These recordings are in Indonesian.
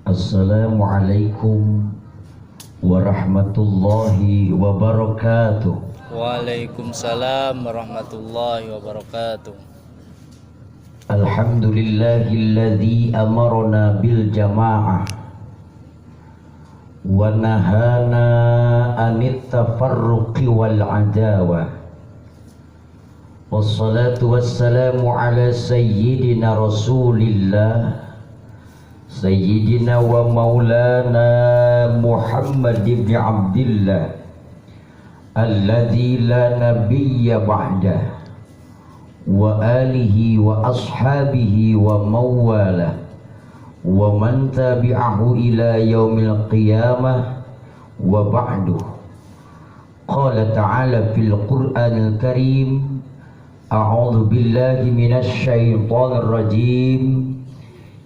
Assalamualaikum warahmatullahi wabarakatuh. Waalaikumsalam warahmatullahi wabarakatuh. Alhamdulillahilladzi amarna bil jamaah wa nahana anit tafarruqi wal adawah. Wassalatu wassalamu ala sayyidina Rasulillah Sayyidina wa maulana Muhammad ibn Abdillah alladzi la nabiyya ba'dah wa alihi wa ashabihi wa mawala wa man tabi'ahu ila yaumil qiyamah wa ba'du. Qala ta'ala fil Qur'anil Karim, a'udzu billahi minasy syaithanir rajim.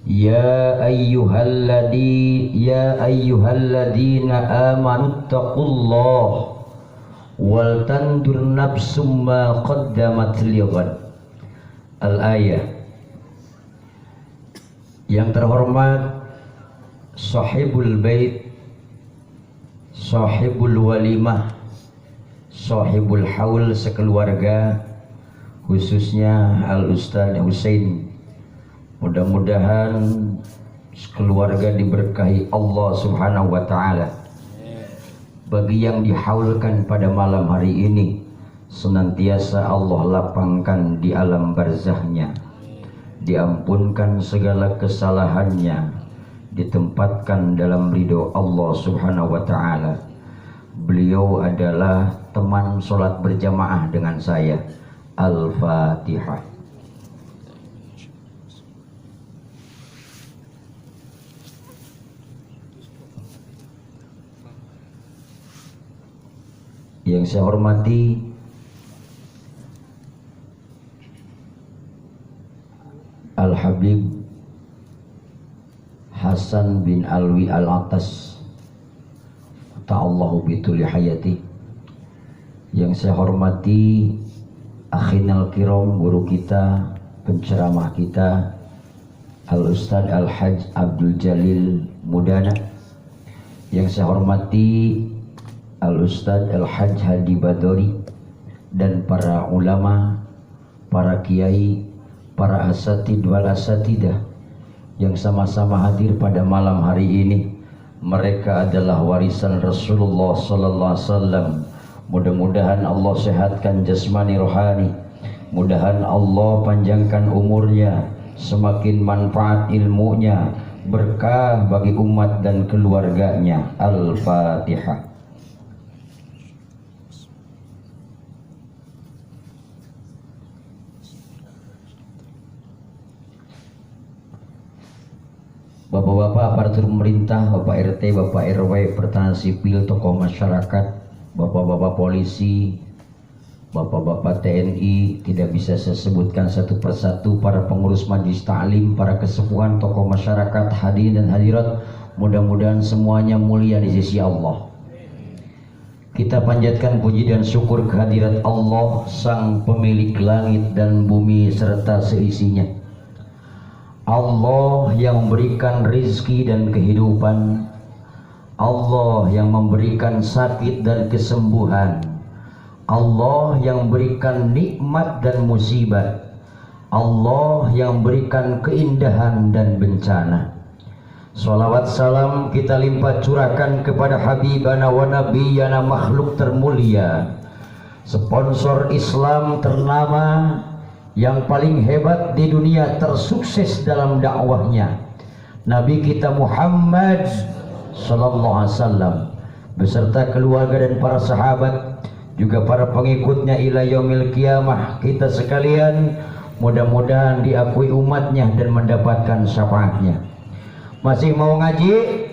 Ya ayyuhalladzina amanu taqullaha wal tandur nafsum ma qaddamat lighad. Al-ayah. Yang terhormat sahibul bait, sahibul walimah, sahibul haul sekeluarga, khususnya Al-Ustaz Husain. Mudah-mudahan keluarga diberkahi Allah Subhanahu wa ta'ala. Bagi yang dihaulkan pada malam hari ini, senantiasa Allah lapangkan di alam barzahnya, diampunkan segala kesalahannya, ditempatkan dalam ridho Allah Subhanahu wa ta'ala. Beliau adalah teman sholat berjamaah dengan saya. Al-Fatihah. Yang saya hormati Al-Habib Hasan bin Alwi Al-Atas ta'allahu bituli hayati. Yang saya hormati akhinal kiram, guru kita, penceramah kita, Al-Ustaz Al-Hajj Abdul Jalil Mudana. Yang saya hormati Al-Ustaz Al-Hajj Hadi Badori dan para ulama, para kiai, para asatid wal asatidah yang sama-sama hadir pada malam hari ini. Mereka adalah warisan Rasulullah sallallahu alaihi wasallam. Mudah-mudahan Allah sehatkan jasmani rohani, mudahan Allah panjangkan umurnya, semakin manfaat ilmunya, berkah bagi umat dan keluarganya. Al-Fatihah. Bapak-bapak aparatur pemerintah, Bapak RT, Bapak RW, pertahanan sipil, tokoh masyarakat, bapak-bapak polisi, bapak-bapak TNI, tidak bisa saya sebutkan satu persatu, para pengurus majelis ta'lim, para kesepuhan, tokoh masyarakat, hadirin dan hadirat, mudah-mudahan semuanya mulia di sisi Allah. Kita panjatkan puji dan syukur kehadirat Allah, Sang Pemilik langit dan bumi serta seisinya. Allah yang memberikan rizki dan kehidupan, Allah yang memberikan sakit dan kesembuhan, Allah yang memberikan nikmat dan musibah, Allah yang memberikan keindahan dan bencana. Salawat salam kita limpah curahkan kepada Habibana wa Nabiyana, makhluk termulia, sponsor Islam ternama, yang paling hebat di dunia, tersukses dalam dakwahnya, Nabi kita Muhammad sallallahu alaihi wasallam beserta keluarga dan para sahabat, juga para pengikutnya ila yaumil qiyamah. Kita sekalian mudah-mudahan diakui umatnya dan mendapatkan syafaatnya. Masih mau ngaji?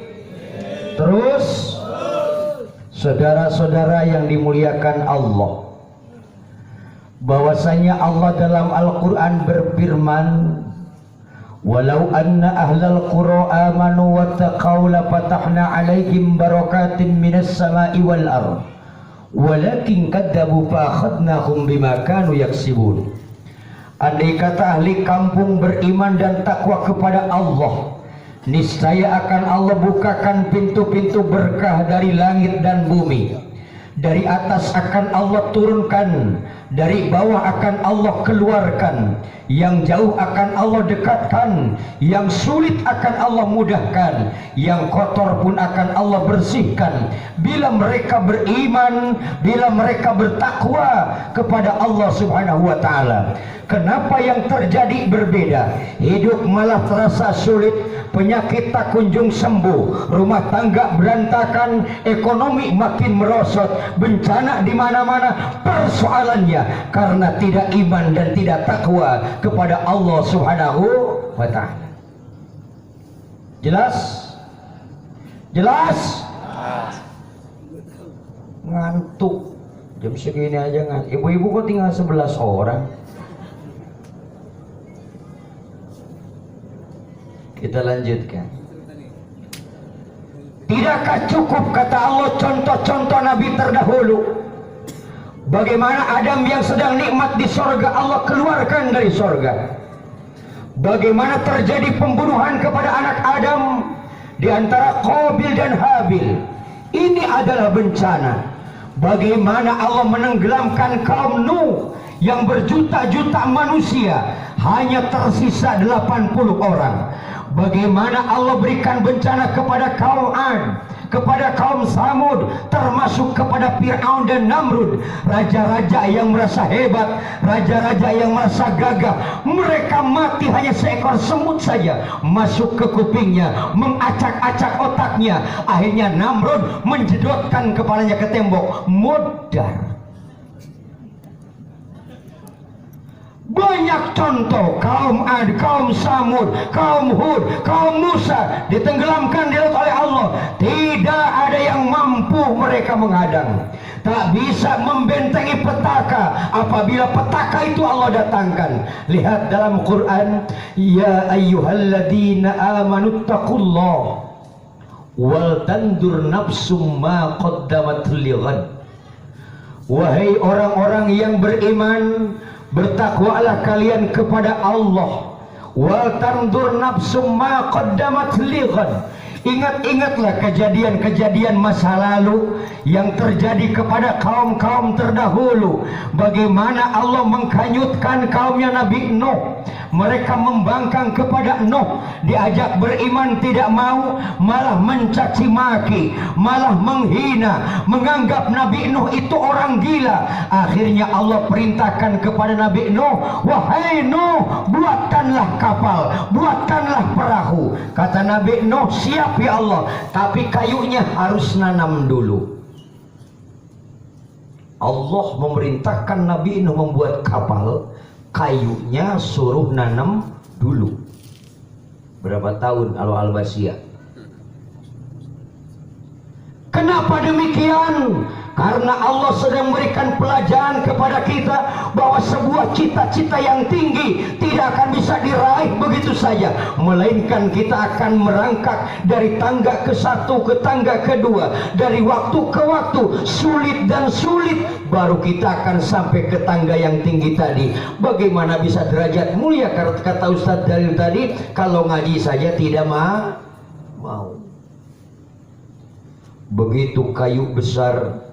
Terus saudara-saudara yang dimuliakan Allah, bahwasanya Allah dalam Al-Quran berfirman, walau anna ahlal qura amanu wattaqaw lafatahna alaihim barakatin minas sama'i wal ardh walakin kadzabu fa akhadnahum bima kanu yaksibun. Andai kata ahli kampung beriman dan takwa kepada Allah, niscaya akan Allah bukakan pintu-pintu berkah dari langit dan bumi. Dari atas akan Allah turunkan, dari bawah akan Allah keluarkan, yang jauh akan Allah dekatkan, yang sulit akan Allah mudahkan, yang kotor pun akan Allah bersihkan. Bila mereka beriman, bila mereka bertakwa kepada Allah Subhanahu wa taala. Kenapa yang terjadi berbeda? Hidup malah terasa sulit, penyakit tak kunjung sembuh, rumah tangga berantakan, ekonomi makin merosot, bencana di mana-mana. Persoalannya karena tidak iman dan tidak takwa kepada Allah Subhanahu wa taala. Jelas? Jelas? Ngantuk. Jam segini aja ngantuk. Ibu-ibu kok tinggal 11 orang? Kita lanjutkan. Tidakkah cukup kata Allah contoh-contoh Nabi terdahulu? Bagaimana Adam yang sedang nikmat di sorga Allah keluarkan dari sorga. Bagaimana terjadi pembunuhan kepada anak Adam di antara Qabil dan Habil. Ini adalah bencana. Bagaimana Allah menenggelamkan kaum Nuh yang berjuta-juta manusia, hanya tersisa 80 orang. Bagaimana Allah berikan bencana kepada kaum Ad, kepada kaum Samud, termasuk kepada Fir'aun dan Namrud, raja-raja yang merasa hebat, raja-raja yang merasa gagah. Mereka mati hanya seekor semut saja masuk ke kupingnya, mengacak-acak otaknya. Akhirnya Namrud menjedotkan kepalanya ke tembok, mudar. Banyak contoh kaum Ad, kaum Samud, kaum Hud, kaum Musa ditenggelamkan di laut oleh Allah. Tidak ada yang mampu mereka menghadang. Tak bisa membentengi petaka apabila petaka itu Allah datangkan. Lihat dalam Quran, ya ayyuhalladzina amanu taqullah wal tandur nafsum ma qaddamat lighad. Wahai orang-orang yang beriman, bertakwalah kalian kepada Allah. Wal tandur nafsum ma qaddamat lighad. Ingat-ingatlah kejadian-kejadian masa lalu yang terjadi kepada kaum-kaum terdahulu. Bagaimana Allah mengkanyutkan kaumnya Nabi Nuh. Mereka membangkang kepada Nuh, diajak beriman tidak mau, malah mencaci maki, malah menghina, menganggap Nabi Nuh itu orang gila. Akhirnya Allah perintahkan kepada Nabi Nuh, wahai Nuh, buatkanlah kapal, buatkanlah perahu. Kata Nabi Nuh, siap ya Allah, tapi kayunya harus nanam dulu. Allah memerintahkan Nabi Nuh membuat kapal, kayunya suruh nanam dulu. Berapa tahun al-Basiyah? Kenapa demikian? Karena Allah sedang memberikan pelajaran kepada kita bahwa sebuah cita-cita yang tinggi tidak akan bisa diraih begitu saja, melainkan kita akan merangkak dari tangga ke satu ke tangga kedua, dari waktu ke waktu, sulit dan sulit, baru kita akan sampai ke tangga yang tinggi tadi. Bagaimana bisa derajat mulia? Kata Ustadz Dalil tadi, kalau ngaji saja tidak mau. Begitu kayu besar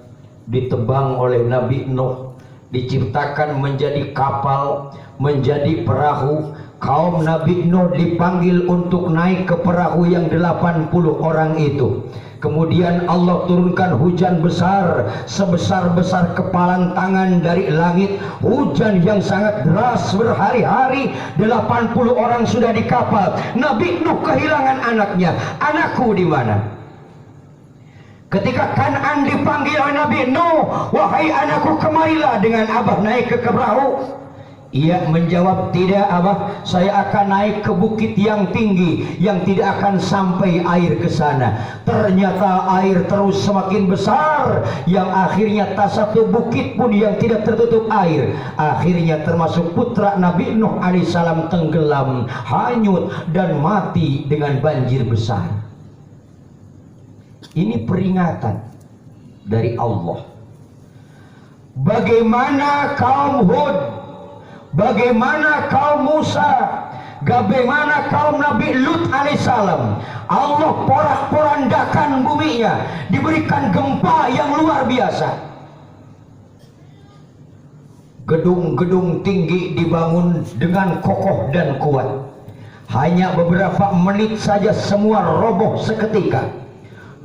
ditebang oleh Nabi Nuh, diciptakan menjadi kapal, menjadi perahu. Kaum Nabi Nuh dipanggil untuk naik ke perahu yang 80 orang itu. Kemudian Allah turunkan hujan besar, sebesar-besar kepalan tangan dari langit. Hujan yang sangat deras berhari-hari. 80 orang sudah di kapal. Nabi Nuh kehilangan anaknya. Anakku di mana? Ketika Kan'an dipanggil oleh Nabi Nuh, wahai anakku, kemarilah dengan abah naik ke perahu. Ia menjawab, tidak abah, saya akan naik ke bukit yang tinggi yang tidak akan sampai air ke sana. Ternyata air terus semakin besar, yang akhirnya tak satu bukit pun yang tidak tertutup air. Akhirnya termasuk putra Nabi Nuh alaihissalam tenggelam, hanyut dan mati dengan banjir besar. Ini peringatan dari Allah. Bagaimana kaum Hud, bagaimana kaum Musa, Bagaimana kaum Nabi Lut alaihissalam, Allah porak-porandakan buminya, diberikan gempa yang luar biasa. Gedung-gedung tinggi dibangun dengan kokoh dan kuat. Hanya beberapa menit saja semua roboh seketika.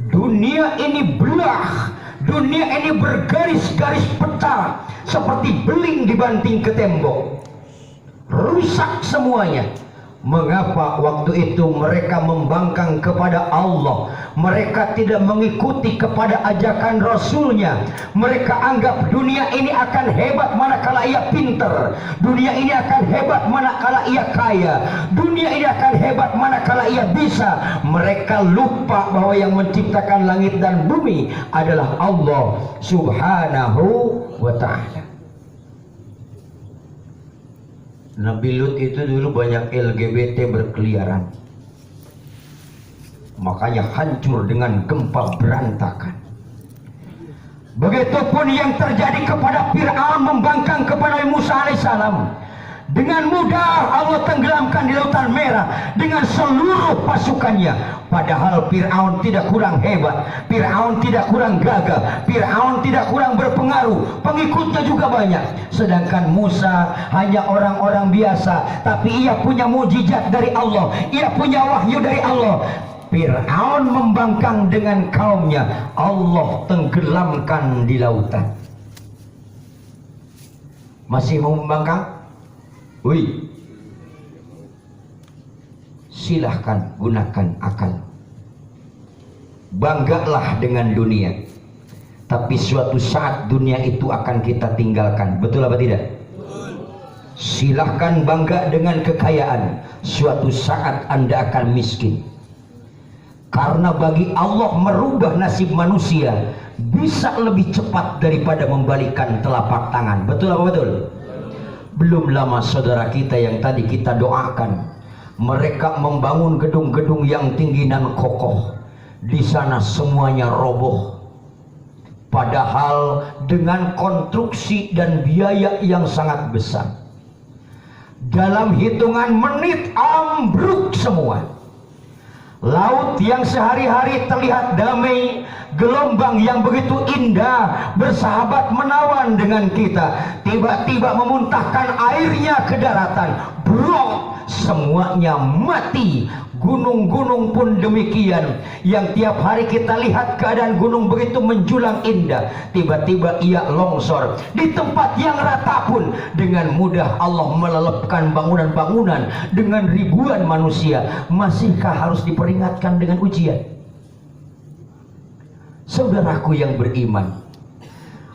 Dunia ini belah, dunia ini bergaris-garis pecah seperti beling dibanting ke tembok. Rusak semuanya. Mengapa waktu itu mereka membangkang kepada Allah? Mereka tidak mengikuti kepada ajakan Rasulnya. Mereka anggap dunia ini akan hebat manakala ia pinter, dunia ini akan hebat manakala ia kaya, dunia ini akan hebat manakala ia bisa. Mereka lupa bahwa yang menciptakan langit dan bumi adalah Allah Subhanahu wa ta'ala. Nabi Lut itu dulu banyak LGBT berkeliaran, makanya hancur dengan gempa berantakan. Begitupun yang terjadi kepada Fir'aun membangkang kepada Musa alaihissalam. Dengan mudah Allah tenggelamkan di Lautan Merah dengan seluruh pasukannya. Padahal Fir'aun tidak kurang hebat, Fir'aun tidak kurang gagah, Fir'aun tidak kurang berpengaruh, pengikutnya juga banyak. Sedangkan Musa hanya orang-orang biasa, tapi ia punya mujizat dari Allah, ia punya wahyu dari Allah. Fir'aun membangkang dengan kaumnya, Allah tenggelamkan di lautan. Masih mau membangkang? Wih, silahkan gunakan akal. Banggalah dengan dunia, tapi suatu saat dunia itu akan kita tinggalkan. Betul apa tidak? Silahkan bangga dengan kekayaan, suatu saat Anda akan miskin. Karena bagi Allah merubah nasib manusia bisa lebih cepat daripada membalikkan telapak tangan. Betul apa betul? Belum lama saudara kita yang tadi kita doakan, mereka membangun gedung-gedung yang tinggi dan kokoh. Di sana semuanya roboh. Padahal dengan konstruksi dan biaya yang sangat besar. Dalam hitungan menit ambruk semua. Laut yang sehari-hari terlihat damai, gelombang yang begitu indah, bersahabat menawan dengan kita, tiba-tiba memuntahkan airnya ke daratan. Brok, semuanya mati. Gunung-gunung pun demikian, yang tiap hari kita lihat keadaan gunung begitu menjulang indah, tiba-tiba ia longsor. Di tempat yang rata pun dengan mudah Allah melelepkan bangunan-bangunan dengan ribuan manusia. Masihkah harus diperingatkan dengan ujian? Saudaraku yang beriman,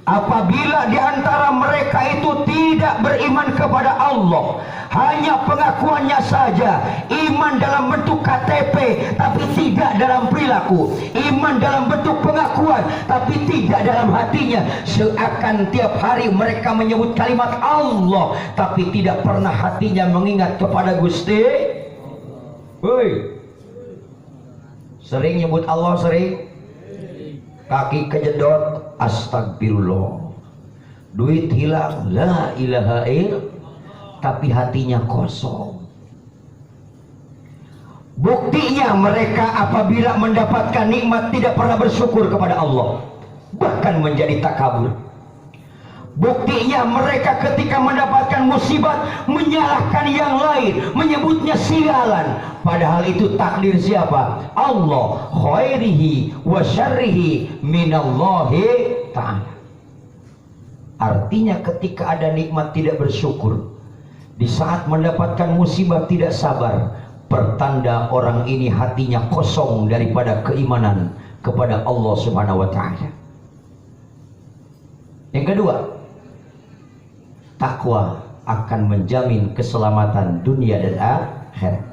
apabila di antara mereka itu tidak beriman kepada Allah, hanya pengakuannya saja, iman dalam bentuk KTP tapi tidak dalam perilaku, iman dalam bentuk pengakuan tapi tidak dalam hatinya, seakan tiap hari mereka menyebut kalimat Allah tapi tidak pernah hatinya mengingat kepada Gusti. Woi, sering nyebut Allah, sering kaki kejedot astagfirullah, duit hilang la ilaha illallah, tapi hatinya kosong. Buktinya mereka apabila mendapatkan nikmat tidak pernah bersyukur kepada Allah, bahkan menjadi takabur. Buktinya mereka ketika mendapatkan musibat menyalahkan yang lain, menyebutnya sialan, padahal itu takdir siapa? Allah, khairihi wa syarrihi minallahi ta'ala. Artinya ketika ada nikmat tidak bersyukur, di saat mendapatkan musibah tidak sabar, pertanda orang ini hatinya kosong daripada keimanan kepada Allah Subhanahu wa ta'ala. Yang kedua, takwa akan menjamin keselamatan dunia dan akhirat.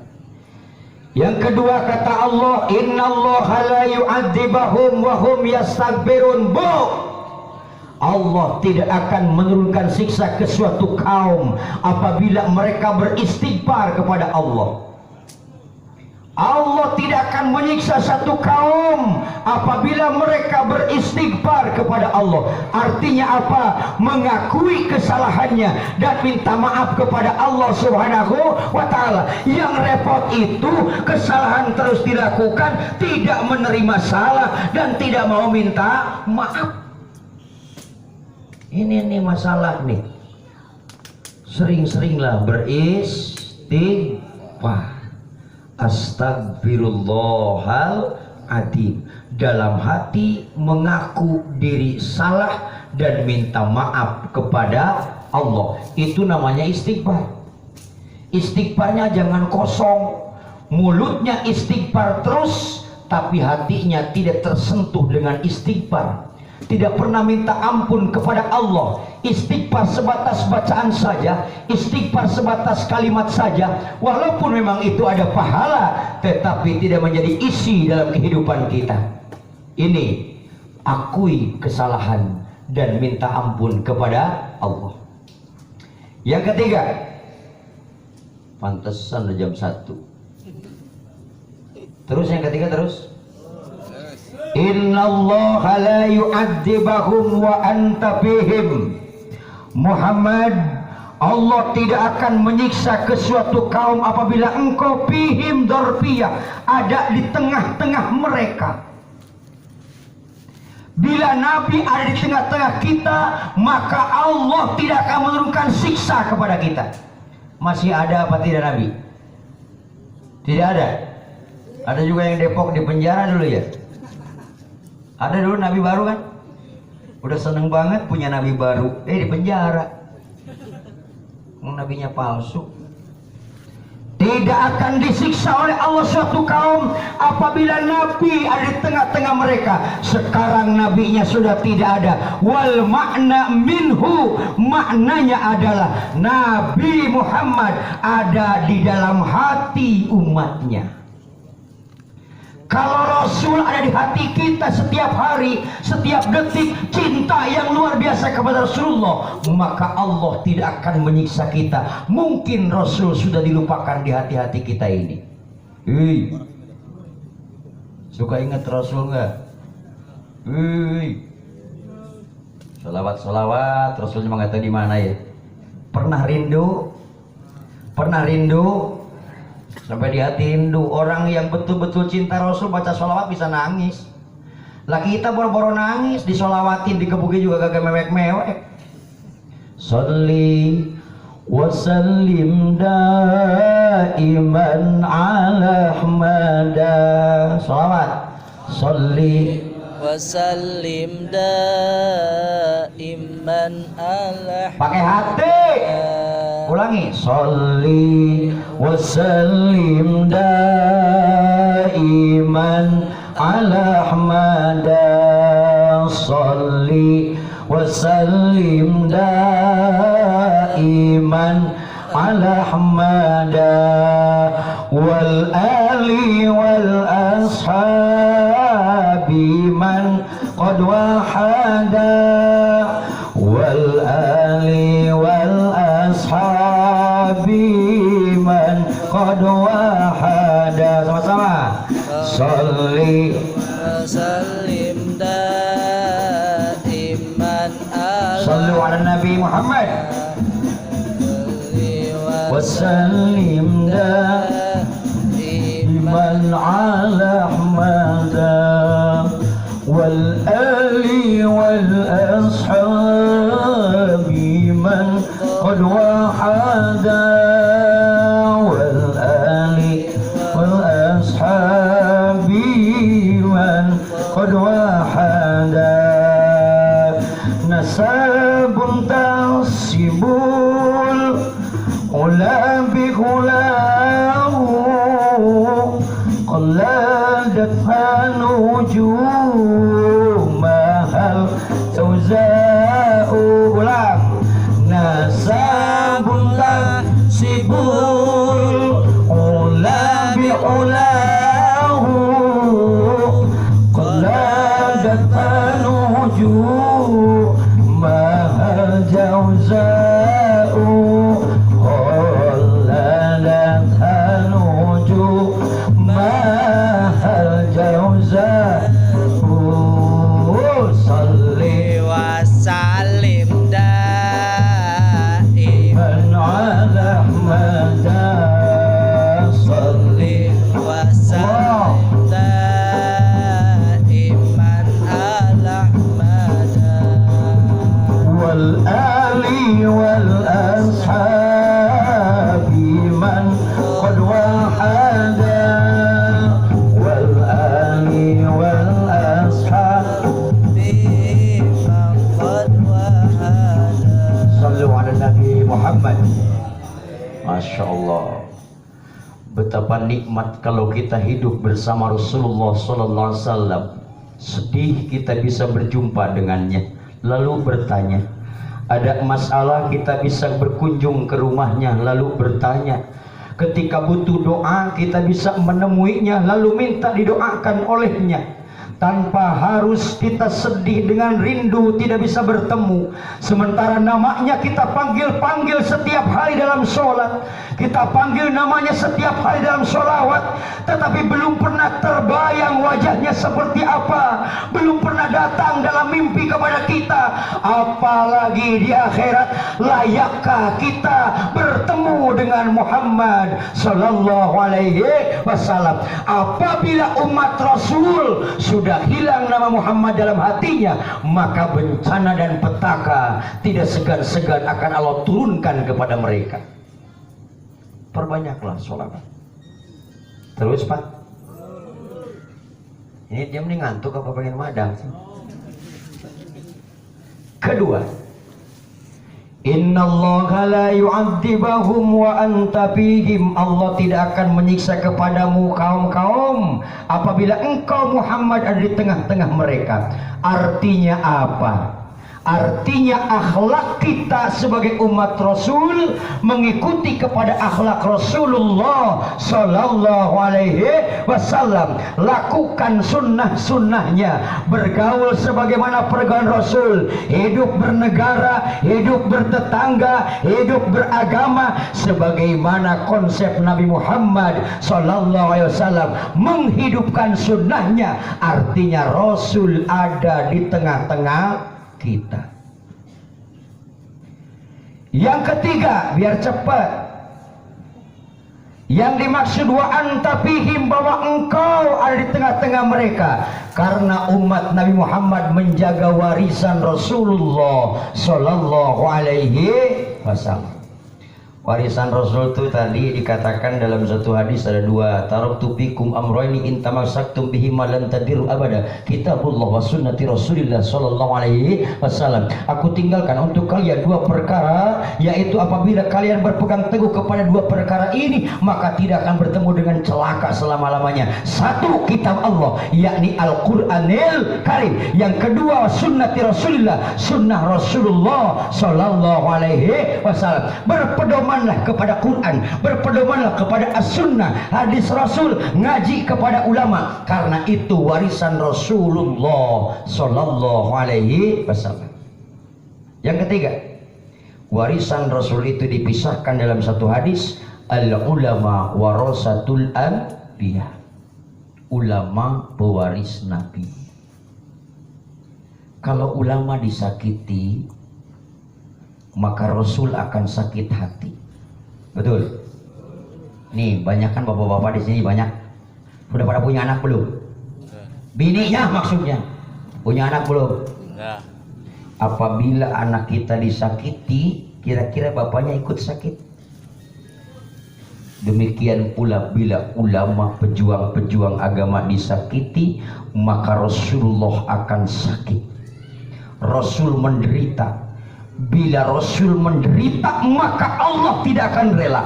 Yang kedua kata Allah, innallaha la yu'adzibahum wa hum yastaghfirun. Allah tidak akan menurunkan siksa ke suatu kaum apabila mereka beristighfar kepada Allah. Allah tidak akan menyiksa satu kaum apabila mereka beristighfar kepada Allah. Artinya apa? Mengakui kesalahannya dan minta maaf kepada Allah Subhanahu wa ta'ala. Yang repot itu kesalahan terus dilakukan, tidak menerima salah dan tidak mau minta maaf. Ini masalah nih. Sering-seringlah beristighfar. Astagfirullahaladzim, dalam hati mengaku diri salah dan minta maaf kepada Allah. Itu namanya istighfar. Istighfarnya jangan kosong, mulutnya istighfar terus tapi hatinya tidak tersentuh dengan istighfar, tidak pernah minta ampun kepada Allah. Istighfar sebatas bacaan saja, istighfar sebatas kalimat saja, walaupun memang itu ada pahala, tetapi tidak menjadi isi dalam kehidupan kita. Ini akui kesalahan dan minta ampun kepada Allah. Yang ketiga, pantesan udah jam 1. Terus yang ketiga terus. Innallaha la yu'adzibahum wa anta fihim. Muhammad, Allah tidak akan menyiksa ke suatu kaum apabila engkau fihim dzarfiyah, ada di tengah-tengah mereka. Bila Nabi ada di tengah-tengah kita, maka Allah tidak akan menurunkan siksa kepada kita. Masih ada apa tidak Nabi? Tidak ada. Ada juga yang Depok di penjara dulu ya. Ada dulu Nabi baru kan? Udah seneng banget punya Nabi baru, di penjara. Nabinya palsu. Tidak akan disiksa oleh Allah suatu kaum apabila Nabi ada di tengah-tengah mereka. Sekarang nabinya sudah tidak ada. Wal makna minhu, maknanya adalah Nabi Muhammad ada di dalam hati umatnya. Kalau Rasul ada di hati kita setiap hari, setiap detik, cinta yang luar biasa kepada Rasulullah, maka Allah tidak akan menyiksa kita. Mungkin Rasul sudah dilupakan di hati-hati kita ini. Suka ingat Rasul nggak? Salawat, Rasulnya nggak tahu di mana ya. Pernah rindu? Sampai di hati rindu. Orang yang betul-betul cinta Rasul baca sholawat bisa nangis. Lagi kita boro-boro nangis, disolawatin, dikebuki juga kagak mewek-mewek. Sholli wa sallim daiman ala ahmada. Sholawat. Sholli wa sallim daiman ala. Pakai hati. Ulangi. Sholli wa sallim daiman ala ahmada. Sholli wa sallim daiman ala ahmada wal ali wal ashabi man qad wahada wal ali wal ashabi man qad wahada. Sama-sama. Sholli wa sallim daiman ala. Sallu ala Nabi Muhammad wa sallim daiman ala ahmada wal ali wal ashabi man qad wahada wal ali wal ashabi man qad wahada nasabun tasibul ula bigulahu qalladat nujumahal tawza'u. Ulang. Nasabun tasibul ula bigulahu qalladat nujumahal tawza'u. man qad wahada wal ali wal ashab biman qad wahada. sallu ala Nabi Muhammad. Masya Allah, betapa nikmat kalau kita hidup bersama Rasulullah Sallallahu Alaihi Wasallam. Sedih kita bisa berjumpa dengannya, lalu bertanya. Ada masalah kita bisa berkunjung ke rumahnya, lalu bertanya. Ketika butuh doa kita bisa menemuinya, lalu minta didoakan olehnya. Tanpa harus kita sedih dengan rindu tidak bisa bertemu. Sementara namanya kita panggil-panggil setiap hari dalam sholat, kita panggil namanya setiap hari dalam sholawat, tetapi belum pernah terbayang wajahnya seperti apa, belum pernah datang dalam mimpi kepada kita. Apalagi di akhirat, layakkah kita bertemu dengan Muhammad Sallallahu Alaihi Wasallam? Apabila umat Rasul sudah hilang nama Muhammad dalam hatinya, maka bencana dan petaka tidak segan-segan akan Allah turunkan kepada mereka. Perbanyaklah sholawat. Terus Pak, ini dia mending ngantuk apa pengen madang sih? Kedua, innallaha la yu'adzibahum wa anta fihim. Allah tidak akan menyiksa kepadamu kaum-kaum apabila engkau Muhammad ada di tengah-tengah mereka. Artinya apa? Artinya akhlak kita sebagai umat Rasul mengikuti kepada akhlak Rasulullah Sallallahu Alaihi Wasallam. Lakukan sunnah-sunnahnya, bergaul sebagaimana pergaulan Rasul, hidup bernegara, hidup bertetangga, hidup beragama sebagaimana konsep Nabi Muhammad Sallallahu Alaihi Wasallam menghidupkan sunnahnya. Artinya Rasul ada di tengah-tengah kita. Yang ketiga, biar cepat, yang dimaksud wa anta fihim, bahwa engkau ada di tengah-tengah mereka, karena umat Nabi Muhammad menjaga warisan Rasulullah Sallallahu Alaihi Wasallam. Warisan Rasul itu tadi dikatakan dalam satu hadis ada dua. Taraktu fikum amrayni in tamassaktum bihima lan tadiru abada, kitabullah wa sunnati Rasulillah sallallahu alaihi wasallam. Aku tinggalkan untuk kalian dua perkara, yaitu apabila kalian berpegang teguh kepada dua perkara ini, maka tidak akan bertemu dengan celaka selama-lamanya. Satu, kitab Allah, yakni Al-Qur'anil Karim. Yang kedua, sunnati Rasulillah, sunnah Rasulullah sallallahu alaihi wasallam. Berpedoman kepada Quran, berpedomanlah kepada as-sunnah, hadis Rasul, ngaji kepada ulama, karena itu warisan Rasulullah Sallallahu Alaihi Wasallam. Yang ketiga, warisan Rasul itu dipisahkan dalam satu hadis, al-ulama warasatul anbiya, ulama pewaris Nabi. Kalau ulama disakiti, maka Rasul akan sakit hati. Betul. Nih, banyak kan bapak-bapak di sini banyak. Sudah pada punya anak belum? Bininya maksudnya. Punya anak belum? Enggak. Apabila anak kita disakiti, kira-kira bapaknya ikut sakit? Demikian pula bila ulama pejuang-pejuang agama disakiti, maka Rasulullah akan sakit. Rasul menderita. Bila Rasul menderita, maka Allah tidak akan rela.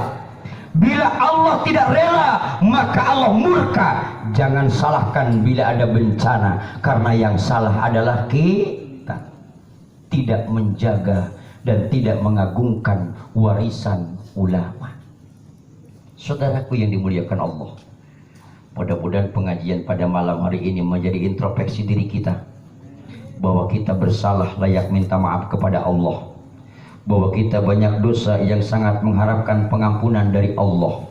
Bila Allah tidak rela, maka Allah murka. Jangan salahkan bila ada bencana, karena yang salah adalah kita, tidak menjaga dan tidak mengagungkan warisan ulama. Saudaraku yang dimuliakan Allah, mudah-mudahan pengajian pada malam hari ini menjadi introspeksi diri kita, bahwa kita bersalah, layak minta maaf kepada Allah, bahwa kita banyak dosa yang sangat mengharapkan pengampunan dari Allah.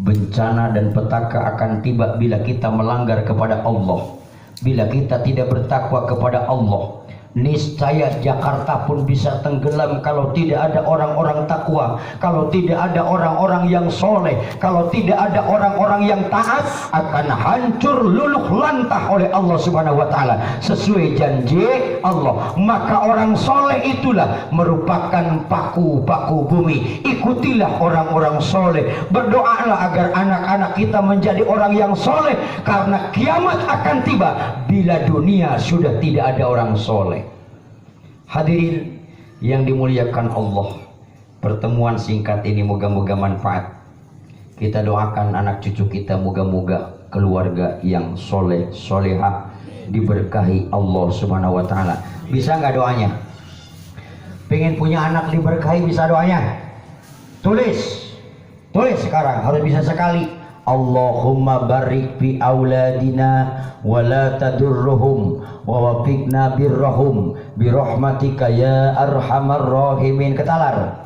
Bencana dan petaka akan tiba bila kita melanggar kepada Allah, bila kita tidak bertakwa kepada Allah, niscaya Jakarta pun bisa tenggelam kalau tidak ada orang-orang takwa, kalau tidak ada orang-orang yang soleh, kalau tidak ada orang-orang yang taat, akan hancur luluh lantah oleh Allah Subhanahu wa taala sesuai janji Allah. Maka orang soleh itulah merupakan paku-paku bumi. Ikutilah orang-orang soleh, berdoalah agar anak-anak kita menjadi orang yang soleh, karena kiamat akan tiba bila dunia sudah tidak ada orang soleh. Hadirin yang dimuliakan Allah, pertemuan singkat ini moga-moga manfaat. Kita doakan anak cucu kita, moga-moga keluarga yang soleh solehah, diberkahi Allah Subhanahu wa taala. Bisa nggak doanya? Pengen punya anak diberkahi, bisa doanya? Tulis sekarang, harus bisa sekali. Allahumma barik fi auladina wa la tadurruhum wa wafiqna birrahum birahmatika ya arhamar rahimin. Ketalar.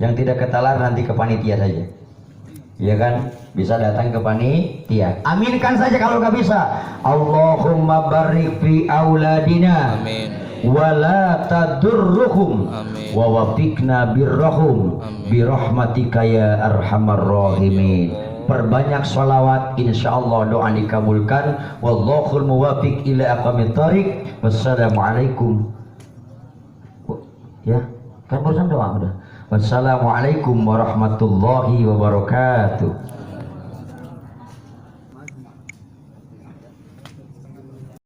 Yang tidak ketalar nanti ke panitia saja. Ya kan? Bisa datang ke panitia. Aminkan saja kalau nggak bisa. Allahumma barik fi auladina. Amin. Wala tadurruhum wa wafiqna birrahum birahmatika ya arhamar rahimin. Perbanyak sholawat, insyaallah doa dikabulkan. Wallahul muwafiq ila aqwamit thariq. Wassalamualaikum. Ya, kan barusan doa udah. Wassalamualaikum warahmatullahi wabarakatuh.